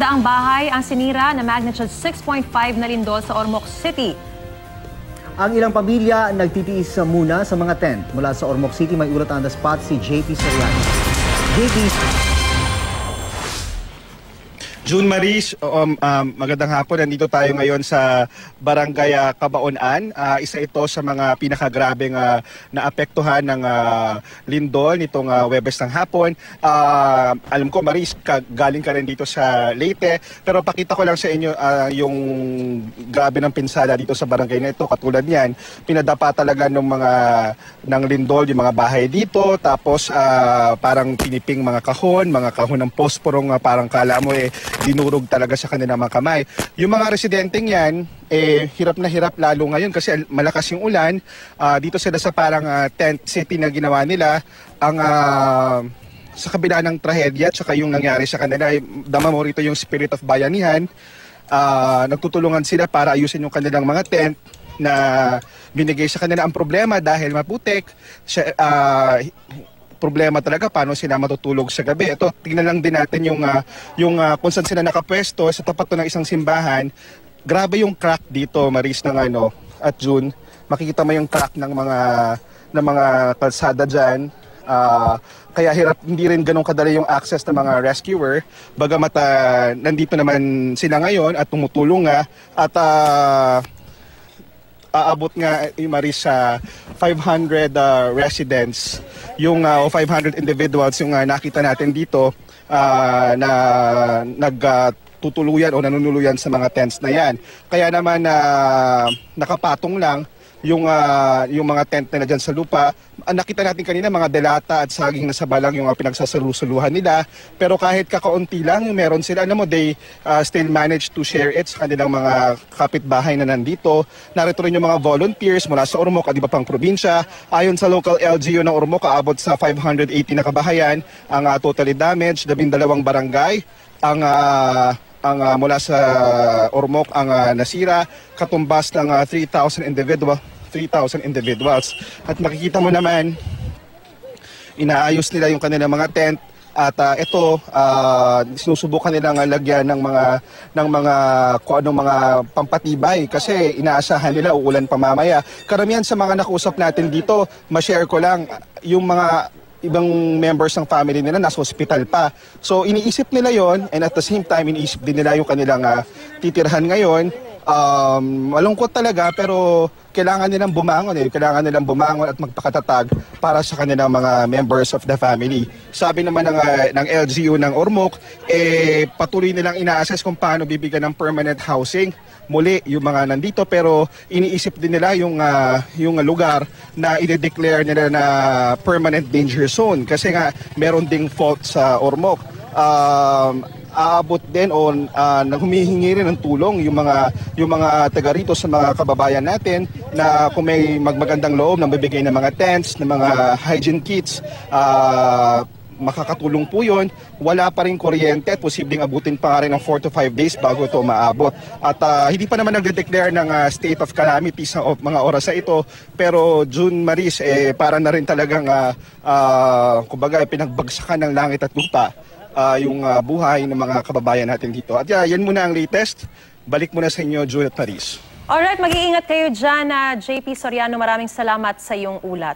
daang bahay ang sinira na magnitude 6.5 na lindol sa Ormoc City. Ang ilang pamilya nagtitiis muna sa mga tent. Mula sa Ormoc City, may ulat on the spot si JP Soriano. JP. June Maris, magandang hapon. Nandito tayo ngayon sa Barangay Cabaonan. Isa ito sa mga pinakagrabeng naapektuhan ng lindol nitong Huwebes ng hapon. Alam ko, Maris, galing ka rin dito sa Leyte. Pero pakita ko lang sa inyo yung grabe ng pinsala dito sa barangay na ito. Katulad niyan, pinadapa talaga ng lindol yung mga bahay dito. Tapos parang piniping mga kahon ng posporong parang kala mo dinurog talaga sa kanilang mga kamay. Yung mga residenteng yan, hirap na hirap lalo ngayon kasi malakas yung ulan. Dito sila sa parang tent city na ginawa nila. Sa kabila ng trahedya at saka yung nangyari sa kanila, dama mo rito yung spirit of bayanihan. Nagtutulungan sila para ayusin yung kanilang mga tent na binigay sa kanila. Ang problema dahil maputik, problema talaga paano sila matutulog sa gabi. Ito, tingnan lang din natin yung kung saan sila nakapwesto sa tapat to ng isang simbahan. Grabe yung crack dito, Maris, at June. Makikita mo yung crack ng mga kalsada diyan. Kaya hirap, hindi rin ganun kadali yung access ng mga rescuer. Bagamat nandito naman sila ngayon at tumutulong nga at aabot nga Maris sa 500 residents yung 500 individuals yung nakita natin dito na nagtutuluyan o nanunuluyan sa mga tents na yan. Kaya naman nakapatong lang yung mga tent na dyan sa lupa. Nakita natin kanina mga delata at saging na sabalang yung pinagsasalusuluhan nila. Pero kahit kakaunti lang yung meron sila, they still manage to share it sa kanilang mga kapitbahay na nandito. Narito rin yung mga volunteers mula sa Ormoc at iba pang probinsya. Ayon sa local LGU ng Ormoc, aabot sa 580 na kabahayan ang totally damaged, 12 barangay. Ang mula sa Ormoc ang nasira, katumbas ng 3,000 individuals. At makikita mo naman, inaayos nila yung kanilang mga tent at ito sinusubukan nilang lagyan ng mga kung anong mga pampatibay kasi inaasahan nila uulan pa mamaya. Karamihan sa mga nakausap natin dito, ma-share ko lang yung mga ibang members ng family nila nasa hospital pa. So iniisip nila yon, and at the same time iniisip din nila yung kanilang titirhan ngayon. Malungkot talaga pero kailangan nilang bumangon at magpakatatag para sa kanilang mga members of the family. Sabi naman ng LGU ng Ormoc, patuloy nilang ina-assess kung paano bibigyan ng permanent housing muli yung mga nandito, pero iniisip din nila yung lugar na i-declare nila na permanent danger zone kasi nga meron ding fault sa Ormoc. Aabot din o humihingi rin ng tulong yung mga taga rito sa mga kababayan natin na kung may magandang loob na bibigay ng mga tents, ng mga hygiene kits, makakatulong po yun. Wala pa rin kuryente at posibleng abutin pa rin ng 4 to 5 days bago ito maabot. At hindi pa naman nag-declare ng state of calamity sa mga oras na ito. Pero June Maris, para na rin talagang kumbaga pinagbagsakan ng langit at lupa yung buhay ng mga kababayan natin dito. At yan muna ang latest. Balik muna sa inyo, June at Paris. Alright, mag-iingat kayo dyan, JP Soriano. Maraming salamat sa iyong ulat.